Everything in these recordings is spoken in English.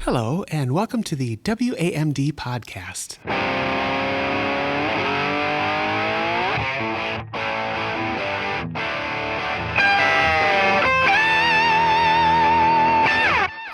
Hello, and welcome to the WAMD podcast.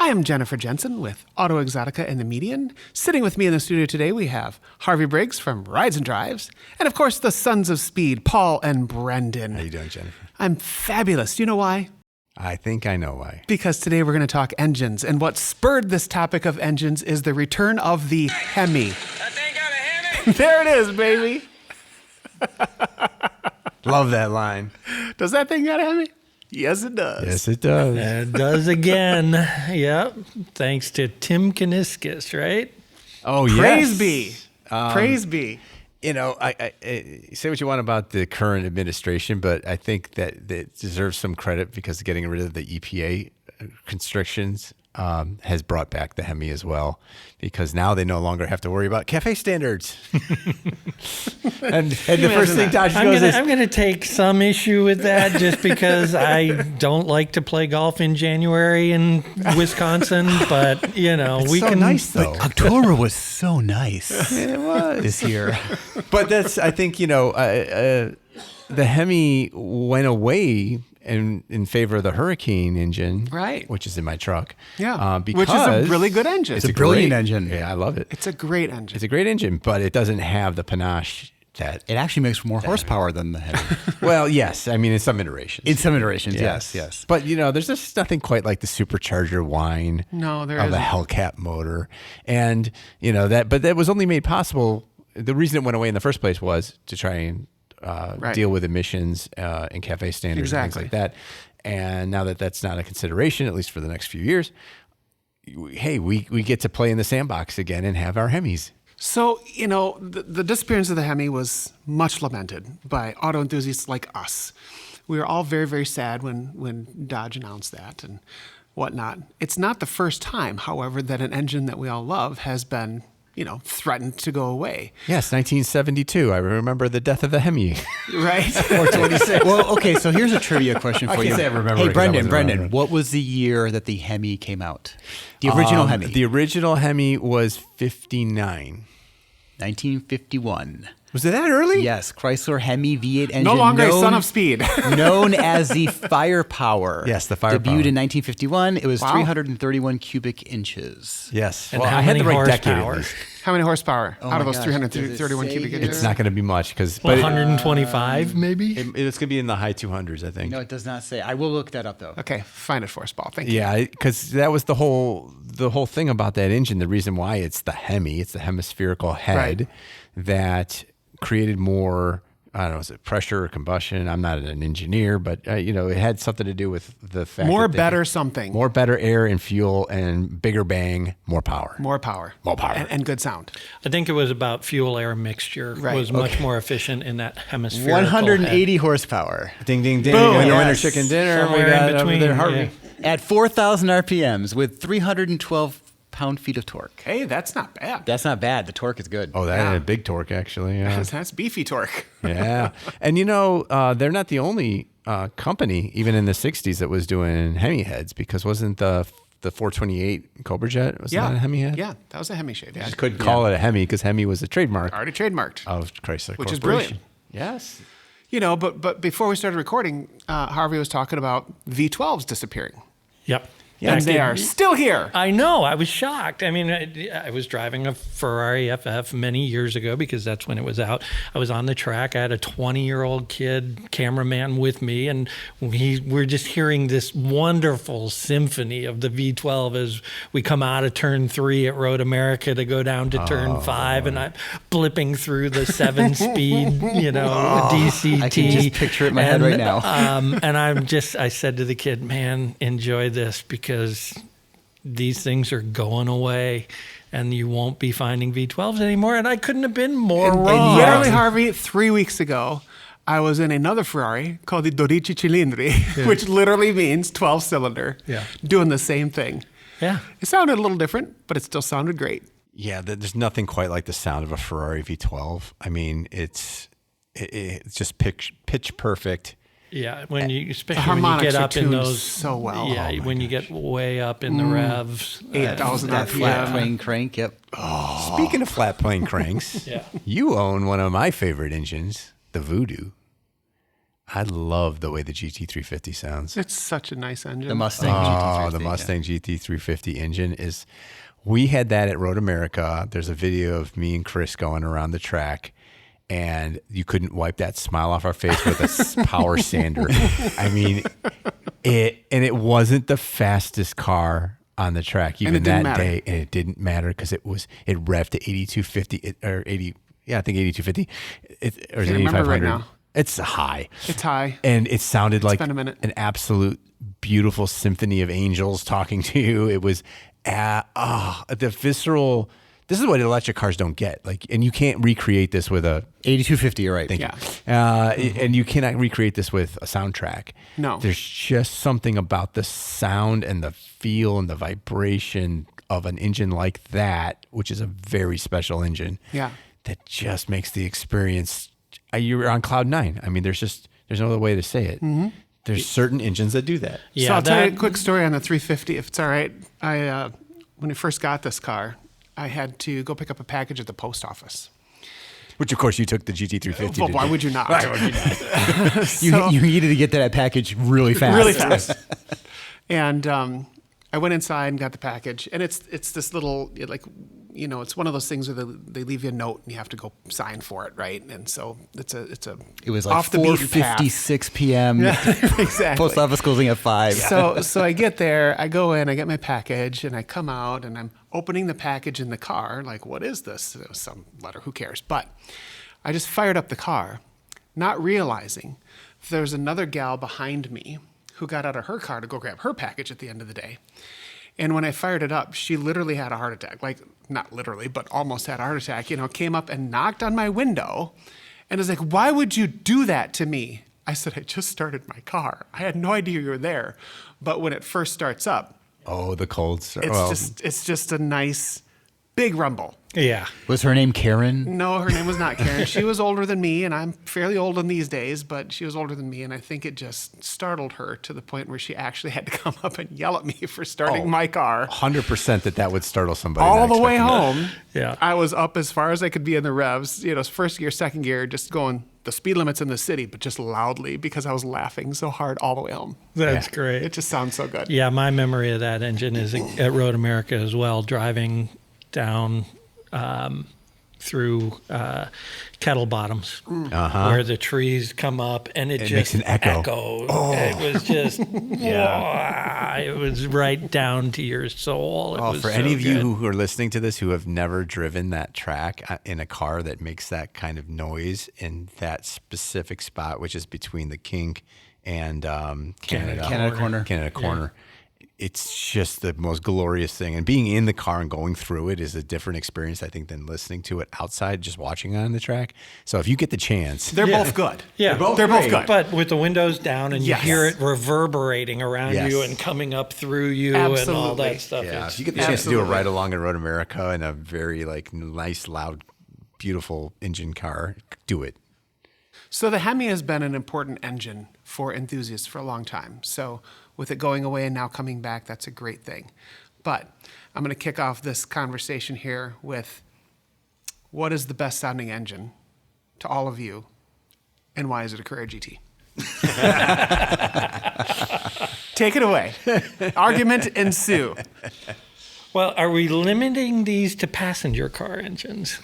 I am Jennifer Jensen with Auto Exotica and The Median. Sitting with me in the studio today, we have Harvey Briggs from Rides and Drives, and of course, the Sons of Speed, Paul and Brendan. How you doing, Jennifer? I'm fabulous. Do you know why? I think I know why. Because today we're going to talk engines, and what spurred this topic of engines is the return of the HEMI. That thing got a Hemi! There it is, baby. Love that line. Does that thing got a HEMI? Yes, it does. Yes, it does. It does again. Yep. Thanks to Tim Kaniskis, right? Oh, yes. Praise be. Praise be. You know, I say what you want about the current administration, but I think that it deserves some credit because getting rid of the EPA constrictions has brought back the HEMI as well, because now they no longer have to worry about CAFE standards. and the first thing Dodge goes is, I'm going to take some issue with that just because I don't like to play golf in January in Wisconsin, but, you know, it's we so can. nice, though. October was so nice. It was. This year. But that's, I think, you know, the HEMI went away in favor of the Hurricane engine, Right. which is in my truck. Yeah, because which is a really good engine. It's a brilliant engine. Yeah, I love it. It's a great engine. It's a great engine, but it doesn't have the panache that. It actually makes more horsepower than the Hemi. Well, yes, I mean in some iterations. In some iterations, yes. But you know, there's just nothing quite like the supercharger whine No, there of a isn't. Hellcat motor, and you know that. But that was only made possible. The reason it went away in the first place was to try and Right. deal with emissions and CAFE standards Exactly. and things like that. And now that that's not a consideration, at least for the next few years, hey, we get to play in the sandbox again and have our Hemis. So, you know, the disappearance of the HEMI was much lamented by auto enthusiasts like us. We were all very, very sad when Dodge announced that and whatnot. It's not the first time, however, that an engine that we all love has been, you know, threatened to go away. Yes, 1972. I remember the death of the Hemi. Right? 426. Well, okay, so here's a trivia question for I you. can't say I remember Hey, it 'cause I wasn't Brendan, around. what was the year that the Hemi came out? The original Hemi. The original Hemi was 59. 1951. Was it that early? Yes, Chrysler Hemi V8 engine. No longer a son of speed. known as the Firepower. Yes, the Firepower. Debuted in 1951. It was Wow. 331 cubic inches. Yes. And well, how I had many the right decade at horsepower? least. How many horsepower Oh out of my those gosh, 331 does it cubic say inches? It's not going to be much because, Well, but 125, maybe? it's going to be in the high 200s, I think. No, it does not say. I will look that up, though. Okay, find it for us, Paul. Thank you. Yeah, because that was the whole thing about that engine. The reason why it's the Hemi, it's the hemispherical head Right. that created more. I don't know, is it pressure or combustion? I'm not an engineer, but you know, it had something to do with the fact More that better something. more better air and fuel and bigger bang, more power. More power. More power. And good sound. I think it was about fuel air mixture Right. was much more efficient in that hemispherical 180 horsepower. Ding ding ding! Boom. In the winter Yes. chicken dinner, Somewhere we got in it over between, there, Harvey. yeah. At 4,000 RPMs with 312 pound-feet of torque. Hey, that's not bad. That's not bad. The torque is good. Oh, that Yeah. had a big torque actually. Yeah. That's beefy torque. Yeah. And you know, they're not the only company, even in the 60s, that was doing Hemi heads, because wasn't the 428 Cobra Jet, was that a Hemi head? Yeah, that was a Hemi shade. Yeah. Just couldn't call it a Hemi because Hemi was a trademark Already trademarked. of Chrysler Which is Corporation. brilliant. Yes. You know, but before we started recording, Harvey was talking about V12s disappearing. Yep. And Back they in- are still here. I know. I was shocked. I mean, I was driving a Ferrari FF many years ago because that's when it was out. I was on the track. I had a 20-year-old kid cameraman with me, and we're just hearing this wonderful symphony of the V12 as we come out of turn 3 at Road America to go down to turn 5, and I'm blipping through the 7-speed, you know, DCT. I can just picture it in my head right now. And I said to the kid, man, enjoy this because these things are going away and you won't be finding V12s anymore. And I couldn't have been more wrong. And literally, Harvey, 3 weeks ago, I was in another Ferrari called the 12 Cilindri, which literally means 12-cylinder, doing the same thing. Yeah. It sounded a little different, but it still sounded great. Yeah, there's nothing quite like the sound of a Ferrari V12. I mean, it's just pitch perfect. Yeah, when you, especially when you harmonics get are up in tuned those, so well. Yeah, when you get way up in the revs, 8,000 That flat RPM. plane crank, yep. Speaking of flat plane cranks, Yeah. you own one of my favorite engines, the Voodoo. I love the way the GT350 sounds. It's such a nice engine. The Mustang Oh, GT350. the Mustang GT350 engine is. We had that at Road America. There's a video of me and Chris going around the track, and you couldn't wipe that smile off our face with a power sander. I mean, it wasn't the fastest car on the track even it didn't that matter. day, and it didn't matter because it revved to 8250 or 80. Yeah, I think 8250. Or is it Can't remember right 8500? now. It's high. It's high. And it sounded like been a minute. an absolute beautiful symphony of angels talking to you. It was the visceral. This is what electric cars don't get. Like, and you can't recreate this with a. 8250, you're right. Thank Yeah. you. And you cannot recreate this with a soundtrack. No. There's just something about the sound and the feel and the vibration of an engine like that, which is a very special engine. Yeah. That just makes the experience. You're on cloud nine. I mean, there's no other way to say it. There's certain engines that do that. Yeah, So I'll tell you a quick story on the 350, if it's all right. When I first got this car, I had to go pick up a package at the post office. Which, of course, you took the GT350. Well, to why do. would you not? Why would you not? You needed to get to that package really fast. Really fast. And I went inside and got the package, and it's this little, like, you know, it's one of those things where they leave you a note and you have to go sign for it, right? And so it's a It was like off the beaten path. 4:56 p.m. Exactly. Post office closing at 5. So I get there, I go in, I get my package, and I come out, and I'm opening the package in the car. Like, what is this? It was some letter, who cares? But I just fired up the car, not realizing there's another gal behind me who got out of her car to go grab her package at the end of the day. And when I fired it up, she literally had a heart attack. Like, not literally, but almost had a heart attack. You know, came up and knocked on my window and was like, "Why would you do that to me?" I said, "I just started my car. I had no idea you were there." But when it first starts up, Oh, the cold start. it's just a nice big rumble. Yeah. Was her name Karen? No, her name was not Karen. She was older than me, and I'm fairly old in these days, but she was older than me, and I think it just startled her to the point where she actually had to come up and yell at me for starting my car. 100% that would startle somebody. All not the way expecting home, Yeah. I was up as far as I could be in the revs, you know, first gear, second gear, just going the speed limits in the city, but just loudly because I was laughing so hard all the way home. That's Yeah. great. It just sounds so good. Yeah, my memory of that engine is at Road America as well, driving down through Kettle Bottoms, where the trees come up and it just makes an echo. It was just, it was right down to your soul. It was For so any of you good. who are listening to this who have never driven that track in a car that makes that kind of noise in that specific spot, which is between the Kink and Canada Corner. Canada Corner. It's just the most glorious thing. And being in the car and going through it is a different experience, I think, than listening to it outside, just watching it on the track. So if you get the chance, They're both good. Yeah, They're both good. But with the windows down and you Yes. hear it reverberating around Yes. you and coming up through you and all Absolutely. that stuff. yeah, It's- if you get the chance to do a Absolutely. ride along at Road America in a very nice, loud, beautiful engine car, do it. So the HEMI has been an important engine for enthusiasts for a long time. So with it going away and now coming back, that's a great thing. But I'm going to kick off this conversation here with what is the best sounding engine to all of you, and why is it a Carrera GT? Take it away. Argument ensue. Well, are we limiting these to passenger car engines?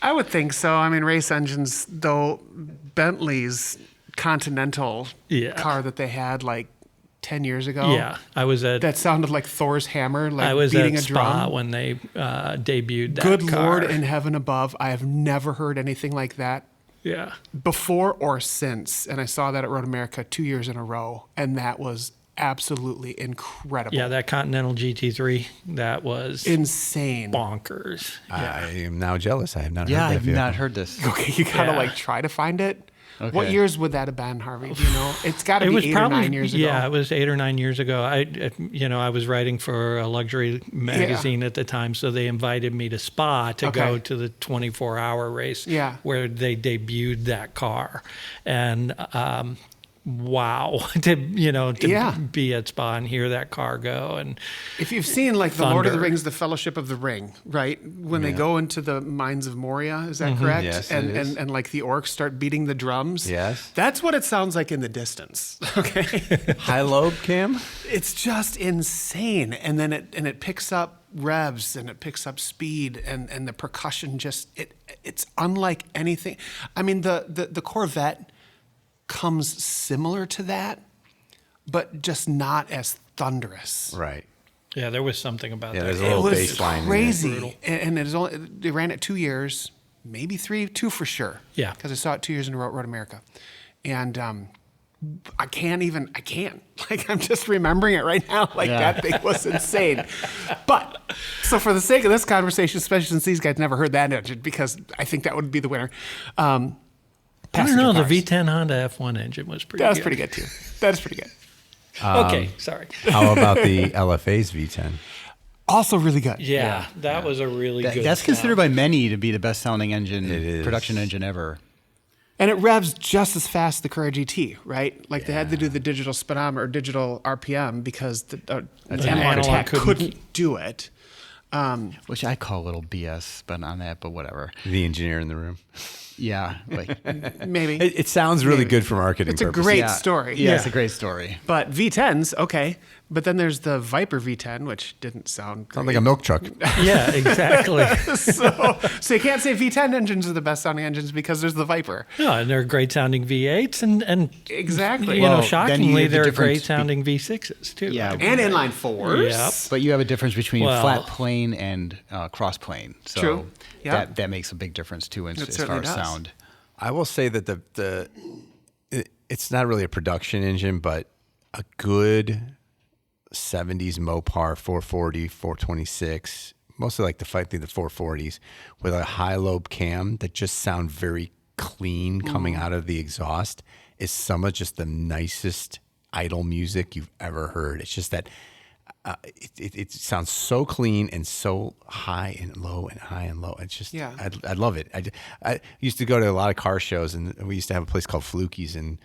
I would think so. I mean, race engines, though, Bentley's Continental Yeah. car that they had like 10 years ago. Yeah, I was at That sounded like Thor's hammer, like I was beating at a Spa drum. when they debuted that Good car. Lord in heaven above. I have never heard anything like that Yeah. before or since. And I saw that at Road America 2 years in a row. And that was absolutely incredible. Yeah, that Continental GT3, that was Insane. bonkers. Yeah. I am now jealous. I have not Yeah, heard that I've vehicle. not heard this. Okay, you gotta Yeah. like try to find it. What Okay. years would that have been, Harvey? Do you know? It's got to It be was 8 probably or 9 years ago. Yeah, it was 8 or 9 years ago. I was writing for a luxury magazine at the time, so they invited me to Spa to Okay. go to the 24-hour race Yeah. where they debuted that car, and wow to Yeah. be at Spa and hear that car go. And If you've seen like the Lord of the Thunder. Rings, the Fellowship of the Ring, right? When they go into the mines of Moria, is that correct? Yes, it and, is. and like the orcs start beating the drums. Yes. That's what it sounds like in the distance. Okay. High lobe cam. It's just insane. And then it picks up revs and it picks up speed and the percussion it's unlike anything. I mean, the Corvette comes similar to that, but just not as thunderous. Right. yeah, there was something about Yeah, that. there's a It little was bass line in it. crazy. Brutal. And it was only, they ran it 2 years, maybe two for sure. Yeah. Because I saw it 2 years in a row at Road America. And I can't. Like, I'm just remembering it right now. Like, that thing was insane. But, so for the sake of this conversation, especially since these guys never heard that engine, because I think that would be the winner. I don't passenger know. The cars. V10 Honda F1 engine was pretty That was good. pretty good, too. That is pretty good. Okay, sorry. How about the LFA's V10? Also really good. Yeah, that was a really good That's considered sound. by many to be the best sounding engine, It is. production engine ever. And it revs just as fast as the Carrera GT, right? Like they had to do the digital speedometer or digital RPM because the analog analog tech couldn't couldn't do it. Which I call a little BS, but on that, but whatever. The engineer in the room. Yeah, like Maybe. It sounds really Maybe. good for marketing It's a purposes. great yeah. story. Yeah, it's a great story. But V10s, okay. But then there's the Viper V10, which didn't sound great. Sounds like a milk truck. Yeah, exactly. So you can't say V10 engines are the best sounding engines because there's the Viper. No, and they're great sounding V8s, and Exactly. you Well, know, then you shockingly, have the they're difference great sounding V6s too. Yeah. And inline fours. Yep. But you have a difference between Well- flat plane and cross plane. So True. Yeah. that makes a big difference too It as far certainly as does. sound. I will say that it's not really a production engine, but a good 70s Mopar 440, 426, mostly like the 440s with a high lobe cam that just sound very clean coming out of the exhaust is some of just the nicest idle music you've ever heard. It's just that it sounds so clean and so high and low and high and low. It's just, Yeah. I love it. I used to go to a lot of car shows, and we used to have a place called Fluky's in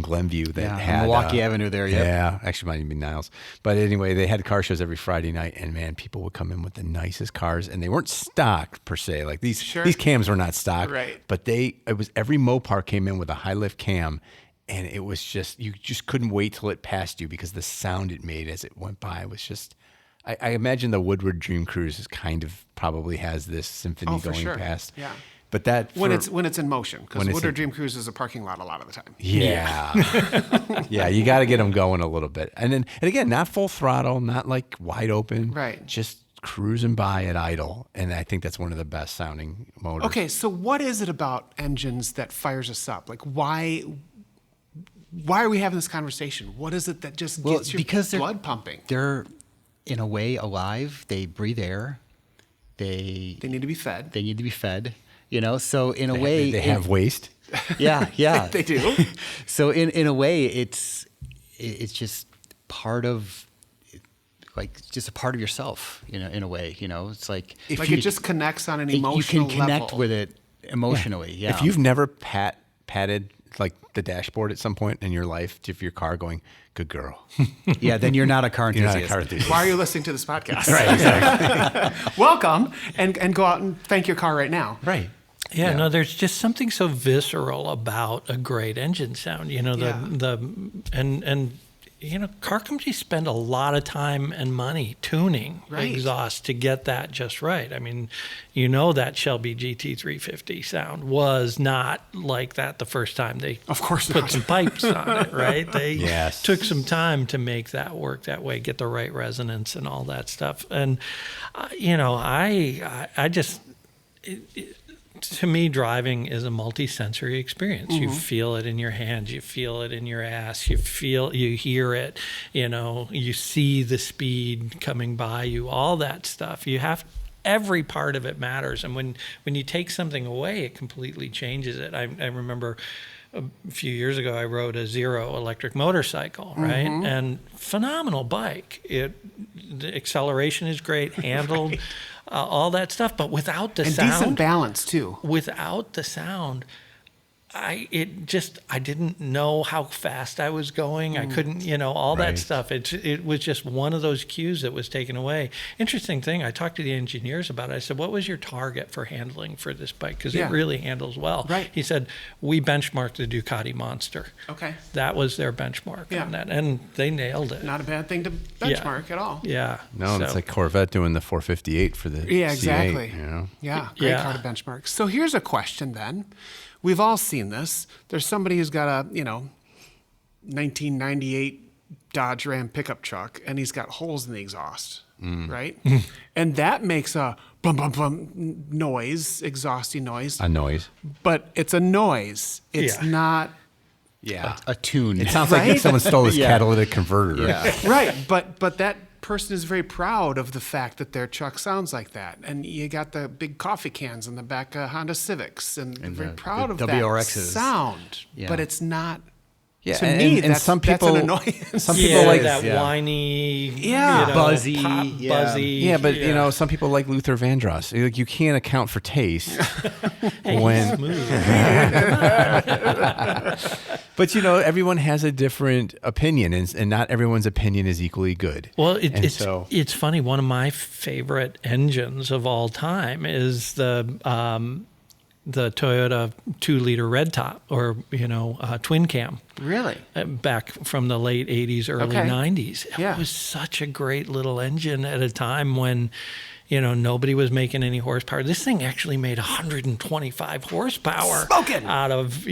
Glenview that Yeah, on had Milwaukee Avenue there, yep. Yeah, actually might even be Niles. But anyway, they had car shows every Friday night, and man, people would come in with the nicest cars, and they weren't stock per se. Like these cams were not stock, Right. But it was every Mopar came in with a high lift cam. And it was just, you just couldn't wait till it passed you because the sound it made as it went by was just, I imagine the Woodward Dream Cruise is kind of probably has this symphony For going sure. past. Yeah. But that, When it's in motion, because when it's Woodward in- Dream Cruise is a parking lot a lot of the time. yeah. Yeah, you got to get them going a little bit. And again, not full throttle, not like wide open. Right. Just cruising by at idle. And I think that's one of the best sounding motors. Okay, so what is it about engines that fires us up? Like, why are we having this conversation? What is it that just gets your because blood pumping? They're in a way alive. They breathe air. They They need to be fed. need to be fed. You know, so in a They- way, they have waste. yeah, yeah, They do. So in a way, it's just part of, like, just a part of yourself. You know, in a way, you know, it's like Like it just connects on an emotional you can connect level. with it emotionally. Yeah. If you've never patted like the dashboard at some point in your life of your car going, good girl. yeah, then you're not a car You're enthusiast. not a car enthusiast. Why are you listening to this podcast? Right, exactly. Welcome, and go out and thank your car right now. Right. Yeah, no, there's just something so visceral about a great engine sound. You know, and you know, car companies spend a lot of time and money tuning Right. exhaust to get that just right. I mean, you know, that Shelby GT350 sound was not like that the first time they Of course put not. some pipes on it, right? They Yes. took some time to make that work that way, get the right resonance and all that stuff. And you know, I just. To me, driving is a multi-sensory experience. You feel it in your hands, you feel it in your ass, you hear it, you know, you see the speed coming by you, all that stuff. Every part of it matters. And when you take something away, it completely changes it. I remember a few years ago, I rode a Zero electric motorcycle, right? And phenomenal bike. The acceleration is great, handled, all that stuff, but without the And sound. decent balance too. Without the sound, I didn't know how fast I was going. I couldn't, all that Right. stuff. It was just one of those cues that was taken away. Interesting thing, I talked to the engineers about it. I said, what was your target for handling for this bike? Because Yeah. it really handles well. Right. He said, we benchmarked the Ducati Monster. Okay. That was their benchmark Yeah. on that. And they nailed it. Not a bad thing to benchmark at all. Yeah. No, it's So- like Corvette doing the 458 for the Yeah, C8, exactly. you know? Yeah, great Yeah. car to benchmark. So here's a question then. We've all seen this. There's somebody who's got a, 1998 Dodge Ram pickup truck, and he's got holes in the exhaust, right? And that makes a bum, bum, bum noise, exhausting noise. A noise. But it's a noise. It's Yeah. not, Yeah. A tune. It sounds like Right? someone stole his Yeah. catalytic converter. Yeah. right. But that person is very proud of the fact that their truck sounds like that. And you got the big coffee cans in the back of Honda Civics, and they're very the- proud the of that WRXs. sound. Yeah. But it's not. Yeah, To me, and some that's people, an annoyance. some Yeah, people like that yeah. whiny, Yeah. Buzzy, pop, yeah. buzzy. Yeah, but some people like Luther Vandross. Like, you can't account for taste when. But everyone has a different opinion, and not everyone's opinion is equally good. Well, And it's funny. One of my favorite engines of all time is the Toyota 2-liter red top, or twin cam. Really? Back from the late 80s, early Okay. 90s. It Yeah. was such a great little engine at a time when, nobody was making any horsepower. This thing actually made 125 horsepower Smoking! out of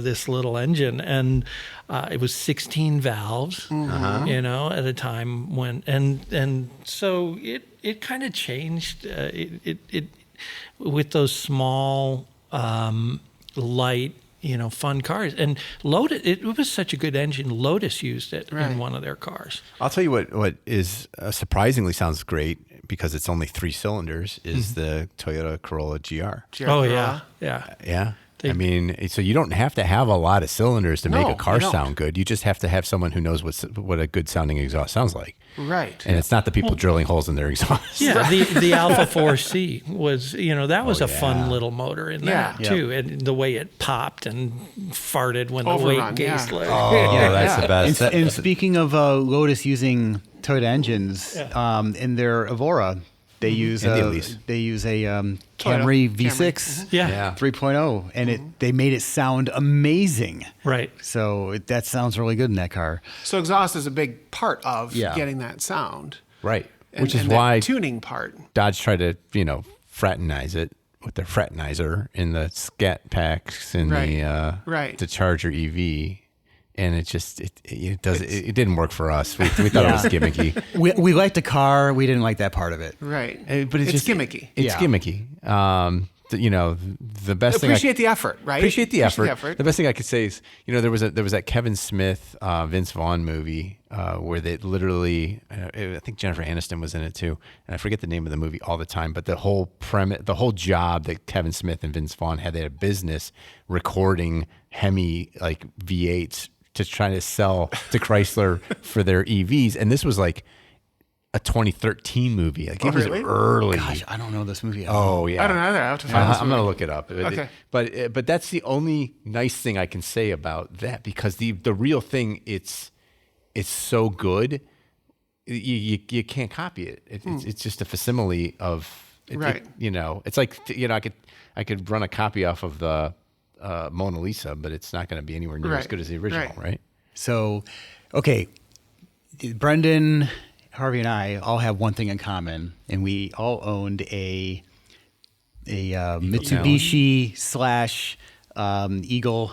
this little engine. And it was 16 valves, at a time when, and so it kind of changed. It with those small, light, fun cars. And Lotus, it was such a good engine. Lotus used it Right. in one of their cars. I'll tell you what is surprisingly sounds great because it's only 3 cylinders is the Toyota Corolla GR. Oh, yeah. Yeah. Yeah. They- I mean, so you don't have to have a lot of cylinders to make No, a car you don't. sound good. You just have to have someone who knows what a good sounding exhaust sounds like. Right. And it's not the people drilling holes in their exhaust. Yeah, the Alpha 4C was, that was Oh, a fun yeah. little motor in Yeah. that too. And the way it popped and farted when the Overrun, weight gauge yeah. low. Oh, that's the best. And speaking of Lotus using Toyota engines, in their Evora, they use And the a Elise. Camry Camry. V6 Yeah. Yeah. 3.0, and they made it sound amazing. Right. So that sounds really good in that car. So exhaust is a big part of Yeah. getting that sound. Right. And- Which is and that why tuning part. Dodge tried to, fraternize it with their fraternizer in the scat packs in Right. the Charger EV. And it just it didn't work for us. We thought it was gimmicky. We liked the car. We didn't like that part of it. Right. But it's just gimmicky. It's Yeah. gimmicky. The best thing Appreciate the effort, right? appreciate the effort. The best thing I could say is, there was that Kevin Smith, Vince Vaughn movie where they literally, I think Jennifer Aniston was in it too, and I forget the name of the movie all the time. But the whole the whole job that Kevin Smith and Vince Vaughn had, they had a business recording HEMI like V8s to try to sell to Chrysler for their EVs, and this was like a 2013 movie. Like it was really? early. Gosh, I don't know this movie at all. Oh yeah. I don't know either. I have to find this I'm going to movie. look it up. Okay. But that's the only nice thing I can say about that, because the real thing, it's so good, you can't copy it. It's just a facsimile of Right. it's like I could run a copy off of the Mona Lisa, but it's not going to be anywhere near as Right. good as the original, Right. right? So, okay, Brendan, Harvey, and I all have one thing in common, and we all owned a Mitsubishi / Eagle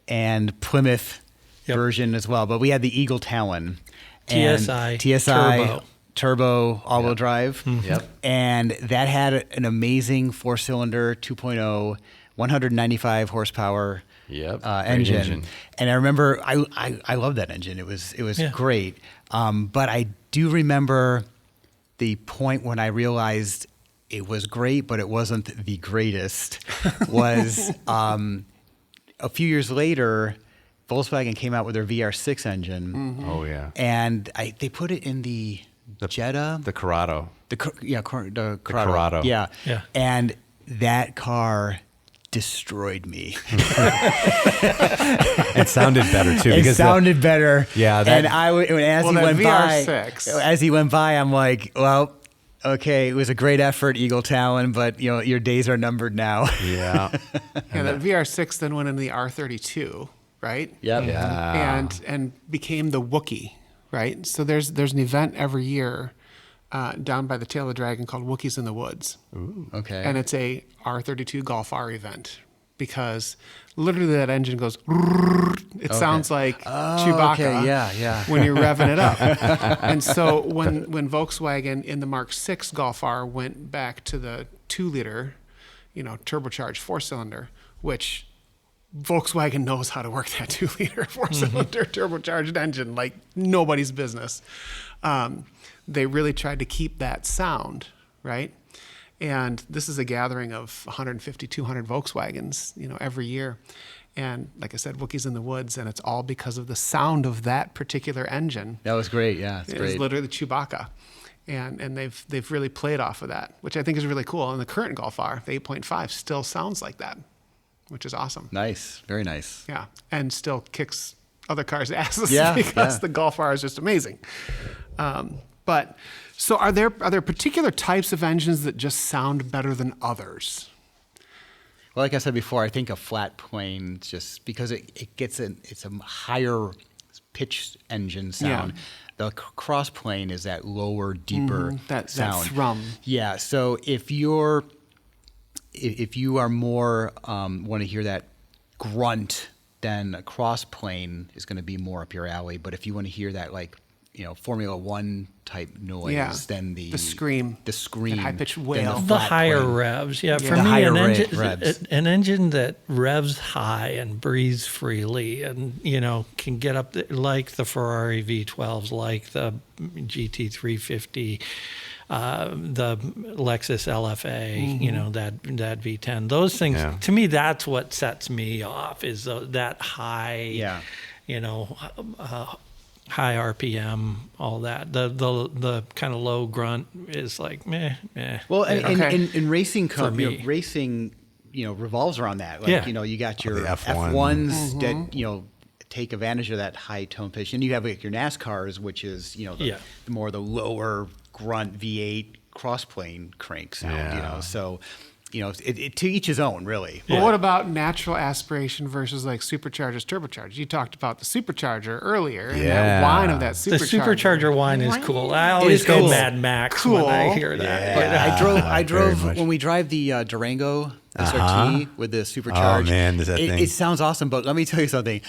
and Plymouth Yep. version as well. But we had the Eagle Talon, and TSI turbo all-wheel drive. Yep. And that had an amazing 4-cylinder 2.0, 195 horsepower Yep, great engine. engine. And I remember I loved that engine. It was Yeah. great. But I do remember the point when I realized it was great, but it wasn't the greatest. Was a few years later, Volkswagen came out with their VR6 engine, Oh yeah. and they put it in the Jetta. The Corrado. The Corrado. Corrado. Yeah. Yeah. And that car destroyed me. It sounded better too. It sounded better. Yeah, and as he went by, I'm like, well, okay, it was a great effort, Eagle Talon, but your days are numbered now. Yeah. Yeah, that VR6 then went into the R32, right? Yep. Yeah. And became the Wookiee, right? So there's an event every year down by the tail of the dragon called Wookiees in the Woods. Ooh. Okay. And it's a R32 Golf R event because literally that engine goes, it sounds like Chewbacca okay. Yeah. when you're revving it up. And so when Volkswagen in the Mark 6 Golf R went back to the 2-liter, turbocharged 4-cylinder, which Volkswagen knows how to work that 2-liter 4-cylinder turbocharged engine like nobody's business. They really tried to keep that sound, right? And this is a gathering of 150, 200 Volkswagens, every year. And like I said, Wookiees in the Woods, and it's all because of the sound of that particular engine. That was great. Yeah, it's It great. was literally Chewbacca. And they've really played off of that, which I think is really cool. And the current Golf R, the 8.5, still sounds like that, which is awesome. Nice. Very nice. Yeah, and still kicks other cars' asses because the Golf R is just amazing. But so are there particular types of engines that just sound better than others? Well, like I said before, I think a flat plane just because it's a higher pitched engine sound. Yeah. The cross plane is that lower, deeper that sound. thrum. Yeah. So if you are more want to hear that grunt, then a cross plane is going to be more up your alley. But if you want to hear that Formula One type noise, then the scream, that high-pitched wail. The higher revs. Yeah, for The me, higher an revs. engine that revs high and breathes freely and, can get up like the Ferrari V12s, like the GT350, the Lexus LFA, that V10. Those things, to me, that's what sets me off is that high, high RPM, all that. The kind of low grunt is like meh. Well, and racing, For me. racing, revolves around that. Like, you got your The F1s. F1s that take advantage of that high tone pitch, and you have like your NASCARs, which is the more the lower grunt V8 crossplane crank sound. Yeah. So. It to each his own, really. But what about natural aspiration versus like superchargers, turbochargers? You talked about the supercharger earlier, and that whine of that The supercharger. supercharger whine is cool. I always is go cool. Mad Max when I hear that. But I drove very much. when we drive the Durango SRT with the supercharged. Oh, man, does that thing. It sounds awesome, but let me tell you something.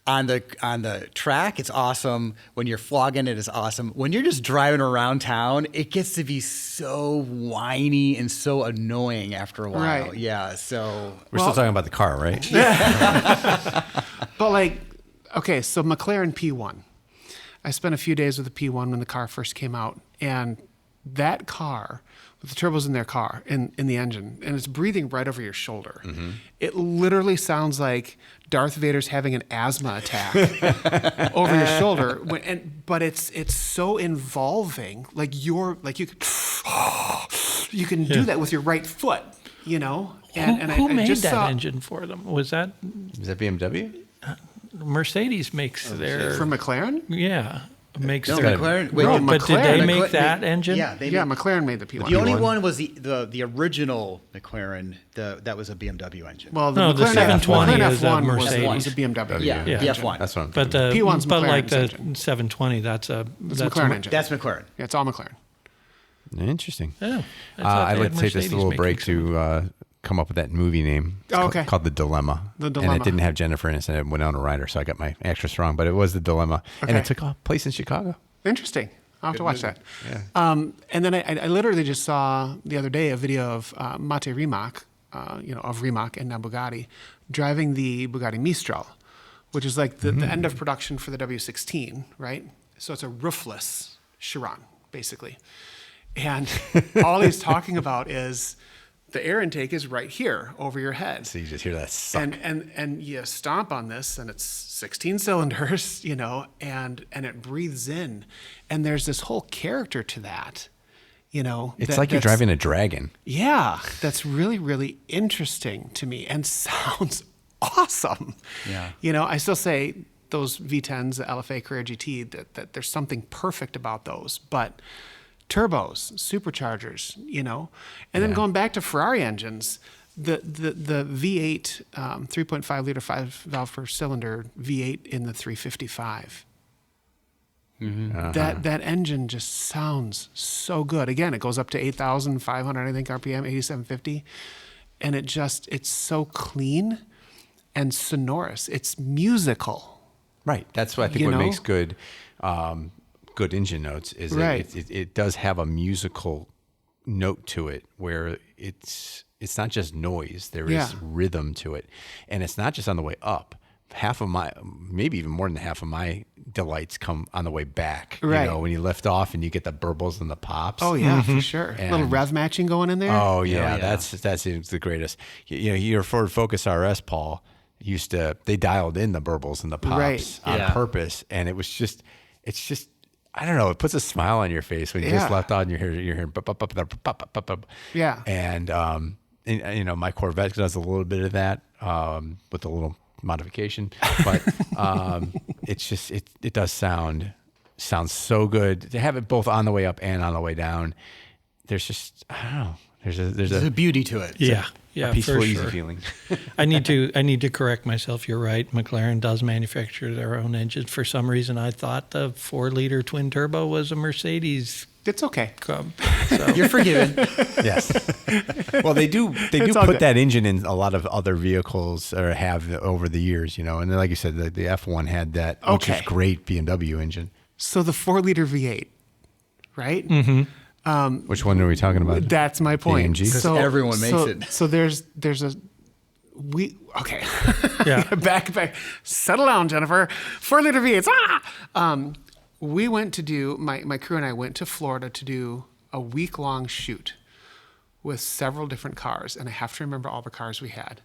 On the track, it's awesome. When you're flogging it, it's awesome. When you're just driving around town, it gets to be so whiny and so annoying after a while. Right. Yeah, so... We're still talking about the car, right? But so McLaren P1. I spent a few days with the P1 when the car first came out, and that car with the turbos in their car in the engine, and it's breathing right over your shoulder. It literally sounds like Darth Vader's having an asthma attack over your shoulder. But it's so involving. You can do that with your right foot. Who I made just that saw engine for them? Was that Is that BMW? Mercedes makes their for McLaren. Makes No, their McLaren. No, but did they McLaren- make that engine? Yeah, McLaren made the P1. The only one was the original McLaren. That was a BMW engine. Well, No, the McLaren 720 McLaren is a F1 Mercedes. was a BMW. yeah, yeah. the F1. That's what I'm But thinking. P1's like McLaren's the engine. 720, that's McLaren engine. That's McLaren. Yeah, it's all McLaren. Interesting. Yeah, I'd like to take this little break to come up with that movie name. It's okay. called The Dilemma. The And Dilemma. it didn't have Jennifer in it, so it went on a Ryder, so I got my actress wrong, but it was The Dilemma. And Okay. it took place in Chicago. Interesting. I'll have to watch that. Yeah. And then I literally just saw the other day a video of Mate Rimac, of Rimac and now Bugatti, driving the Bugatti Mistral, which is like the end of production for the W16, right? So it's a roofless Chiron, basically. And all he's talking about is the air intake is right here over your head. So you just hear that suck. And you stomp on this, and it's 16 cylinders, and it breathes in, and there's this whole character to that, You know, It's like you're that's- driving a dragon. Yeah, that's really, really interesting to me and sounds awesome. Yeah. You know, I still say those V10s, the LFA Carrera GT, that there's something perfect about those. But turbos, superchargers, you know, and then going back to Ferrari engines, the V8 3.5 liter 5 valve per cylinder V8 in the 355. That engine just sounds so good. Again, it goes up to 8,500, I think, RPM, 8,750. And it's so clean and sonorous. It's musical. Right. That's what I think You what know? makes good engine notes is Right. that it does have a musical note to it where it's not just noise. There is Yeah. rhythm to it. And it's not just on the way up. Maybe even more than half of my delights come on the way back. Right. You know, when you lift off and you get the burbles and the pops. Oh, yeah, for sure. And- Little rev matching going in there. Oh yeah, yeah. that's the greatest. You know, your Ford Focus RS, Paul, they dialed in the burbles and the pops Right. on Yeah. purpose, and it's just I don't know. It puts a smile on your face when you just Yeah. left out and you're hearing bup, bup, bup, bup, bup, bup, bup, bup. Yeah. And you know, my Corvette does a little bit of that with a little modification, but it does sound so good to have it both on the way up and on the way down. There's just I don't know. There's There's a a beauty to it. Yeah, yeah, peaceful, for easy sure. feeling. I need to correct myself. You're right. McLaren does manufacture their own engines. For some reason, I thought the 4-liter twin turbo was a Mercedes. It's okay. So You're forgiven. Yes. Well, they do It's all put good. that engine in a lot of other vehicles or have over the years, you know. And then, like you said, the F1 had that, which is Okay. great BMW engine. So the 4-liter V8, right? Which one are we talking about? That's my point. AMG? 'Cause everyone makes it. So there's okay. yeah, back. Settle down, Jennifer. 4-liter V8s. We went to do my crew and I went to Florida to do a week-long shoot with several different cars, and I have to remember all the cars we had.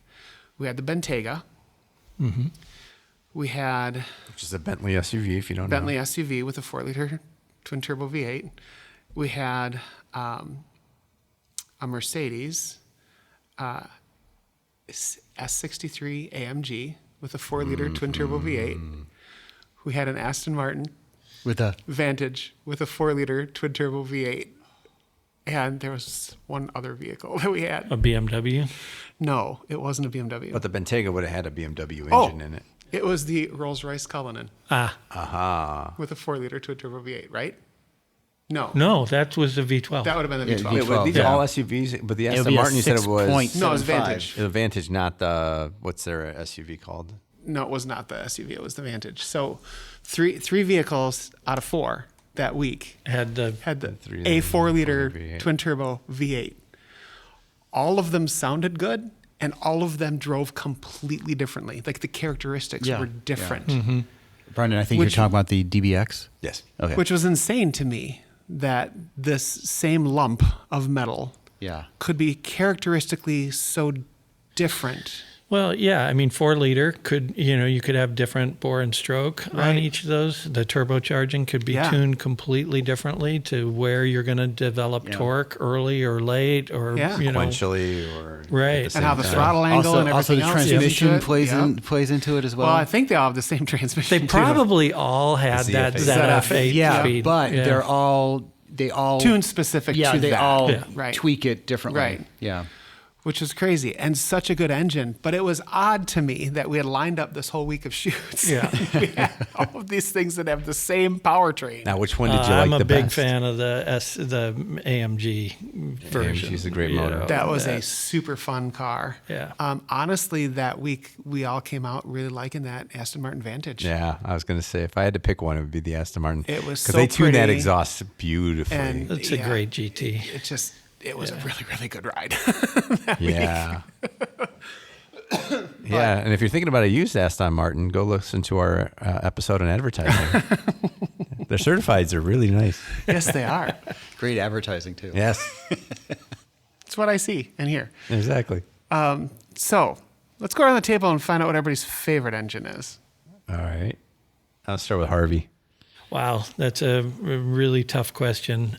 We had the Bentayga. We had Which is a Bentley SUV, if you don't Bentley know. SUV with a 4-liter twin turbo V8. We had a Mercedes S63 AMG with a 4-liter twin turbo V8. We had an Aston Martin With a Vantage with a 4-liter twin turbo V8. And there was one other vehicle that we had. a BMW. No, it wasn't a BMW. But the Bentayga would have had a BMW Oh. engine in it. It was the Rolls-Royce Cullinan Aha. with a 4-liter twin turbo V8, right? No. No, that was the V12. That would have been the Yeah, V12. Wait, V12. these are Yeah. all SUVs, but the It'll Aston be a Martin you said it was 6.75. No, it was Vantage. the Vantage, not the what's their SUV called? No, it was not the SUV. It was the Vantage. So three vehicles out of 4 that week had the had the Three a 4-liter V8. twin turbo V8. All of them sounded good, and all of them drove completely differently. Like the characteristics Yeah, were yeah. different, Brendan, I think Which- you're talking about the DBX. Yes. Okay. which was insane to me that this same lump of metal Yeah. could be characteristically so different. Well, yeah, I mean, 4-liter you could have different bore and stroke on Right. each of those. The turbocharging could be Yeah. tuned completely differently to where you're going to develop Yeah. torque early or late, or Yeah. Sequentially or Right. at the And how the same time. throttle angle and Also, everything the else goes transmission into it. plays into it as well. Well, I think they all have the same transmission. they too. probably all had The that ZF8. ZF8 yeah, speed. but Yeah. they all tuned specific Yeah, to they that. all Yeah. Right. tweak it differently. Right. Yeah. Which was crazy and such a good engine. But it was odd to me that we had lined up this whole week of shoots. Yeah. We had all of these things that have the same powertrain. Now, which one did you like I'm the a big best? fan of the AMG version. AMG's a great you motor. know, That was a that- super fun car. Yeah. Honestly, that week we all came out really liking that Aston Martin Vantage. Yeah, I was going to say if I had to pick one, it would be the Aston Martin. It was because so they tune that pretty. exhaust beautifully. And It's a yeah, great GT. It was a really, really good ride. yeah. Yeah, and if you're thinking about a used Aston Martin, go listen to our episode on advertising. Their certifieds are really nice. Yes, they are. Great advertising too. Yes, It's what I see and hear. exactly. So let's go around the table and find out what everybody's favorite engine is. All right. I'll start with Harvey. Wow, that's a really tough question.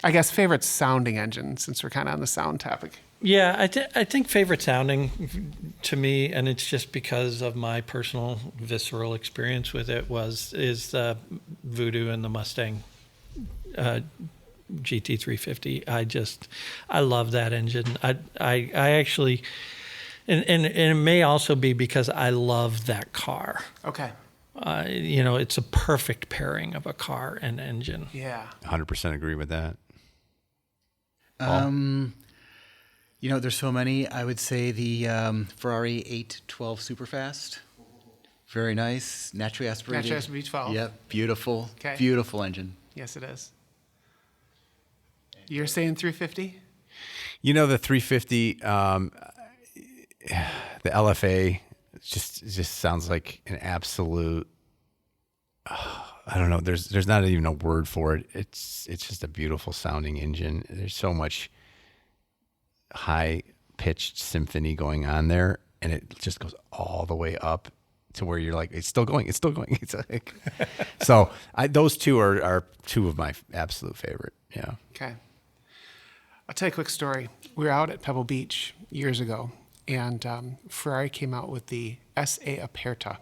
I guess favorite sounding engine, since we're kind of on the sound topic. Yeah, I think favorite sounding to me, and it's just because of my personal visceral experience with it, is the Voodoo and the Mustang GT350. I love that engine. I actually, and it may also be because I love that car. Okay. It's a perfect pairing of a car and engine. Yeah. 100% agree with that. There's so many. I would say the Ferrari 812 Superfast. Very nice. Naturally aspirated. Naturally aspirated V12. Yep. Beautiful. Okay. Beautiful engine. Yes, it is. You're saying 350? The 350, the LFA, it just sounds like an absolute. I don't know. There's not even a word for it. It's just a beautiful sounding engine. There's so much high pitched symphony going on there, and it just goes all the way up to where you're like, it's still going. It's like, so those two are two of my absolute favorite. Yeah. Okay. I'll tell you a quick story. We were out at Pebble Beach years ago, and Ferrari came out with the SA Aperta,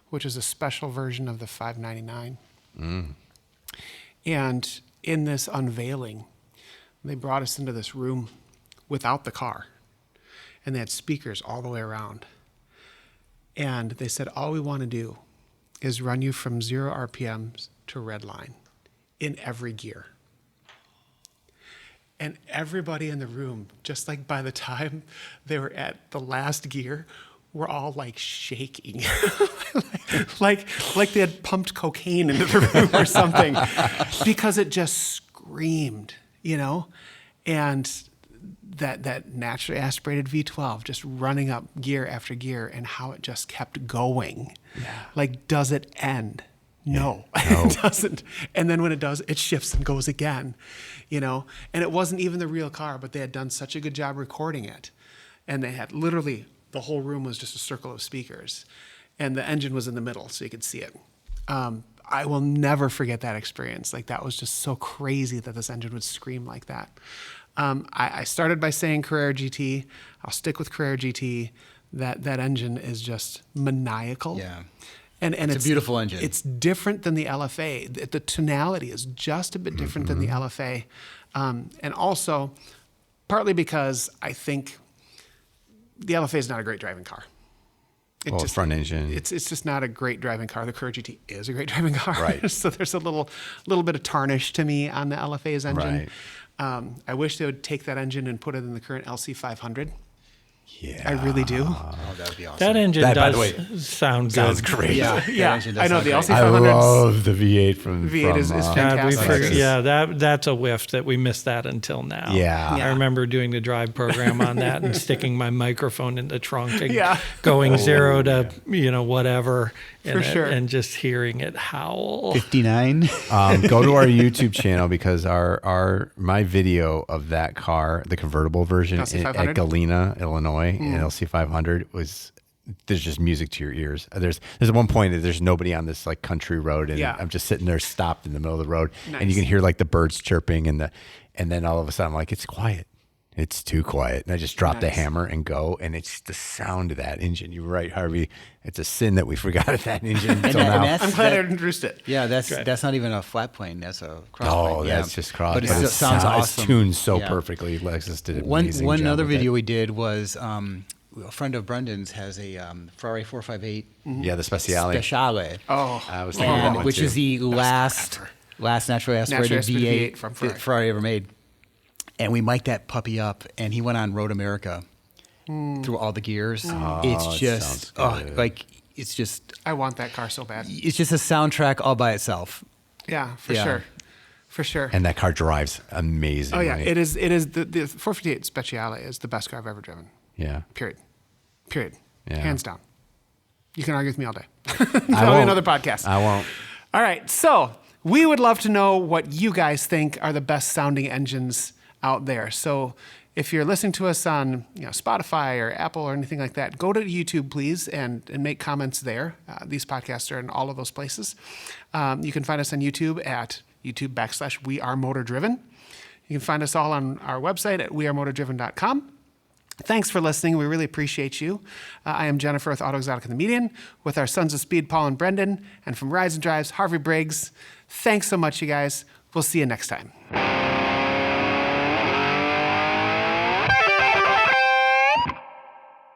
which is a special version of the 599. And in this unveiling, they brought us into this room without the car, and they had speakers all the way around. And they said, all we want to do is run you from 0 RPMs to red line in every gear. And everybody in the room, just like by the time they were at the last gear, were all like shaking, like they had pumped cocaine into the room or something, because it just screamed, and that naturally aspirated V12 just running up gear after gear, and how it just kept going. Yeah. Like, does it end? No, it doesn't. And then when it does, it shifts and goes again, and it wasn't even the real car, but they had done such a good job recording it. And they had literally, the whole room was just a circle of speakers, and the engine was in the middle so you could see it. I will never forget that experience. Like, that was just so crazy that this engine would scream like that. I started by saying Carrera GT. I'll stick with Carrera GT. That engine is just maniacal. Yeah. And it's a beautiful engine. It's different than the LFA. The tonality is just a bit different than the LFA. And also, partly because I think the LFA is not a great driving car. Front engine. It's just not a great driving car. The Carrera GT is a great driving car. Right. So there's a little bit of tarnish to me on the LFA's engine. Right. I wish they would take that engine and put it in the current LC500. Yeah, I really do. Oh, that would be awesome. That engine by does the way, sound good. sounds great. Yeah, I know the great. LC500. I love the V8 from V8 is God, fantastic. that's a whiff that we missed that until now. Yeah. I remember doing the drive program on that and sticking my microphone in the trunk and Yeah. going 0 to whatever, For sure. and just hearing it howl. 59. Go to our YouTube channel, because my video of that car, the convertible version at LC500? Galena, Illinois, in LC500 there's just music to your ears. There's one point that there's nobody on this like country road, and I'm just sitting there stopped in the middle of the road, and you can hear like the birds chirping, and then all of a sudden I'm like, it's quiet. It's too quiet. And I just drop the hammer and go, and it's the sound of that engine. You're right, Harvey. It's a sin that we forgot that engine until now. I'm glad I introduced it. Yeah, that's not even a flat plane. That's a cross plane. Oh, that's just cross. But it sounds awesome. It's tuned so perfectly. Lexus did an amazing One job other with video it. we did was a friend of Brendan's has a Ferrari 458. Yeah, the Speciale. Speciale. Oh, I was thinking that one which too. is the last naturally aspirated V8 from that Ferrari ever made. And we mic'd that puppy up, and he went on Road America through all the gears. It's just it's just I want that car so bad. it's just a soundtrack all by itself. Yeah, for sure. For sure. And that car drives amazing. Oh yeah, it is the 458 Speciale is the best car I've ever driven. Yeah. Period. Yeah. Hands down. You can argue with me all day. I Probably won't. another podcast. I won't. All right, so we would love to know what you guys think are the best sounding engines out there. So if you're listening to us on Spotify or Apple or anything like that, go to YouTube, please, and make comments there. These podcasts are in all of those places. You can find us on YouTube at YouTube /We Are Motor Driven. You can find us all on our website at wearemotordriven.com. Thanks for listening. We really appreciate you. I am Jennifer with Auto Exotic and the Median, with our Sons of Speed, Paul and Brendan, and from Rides and Drives, Harvey Briggs. Thanks so much, you guys. We'll see you next time.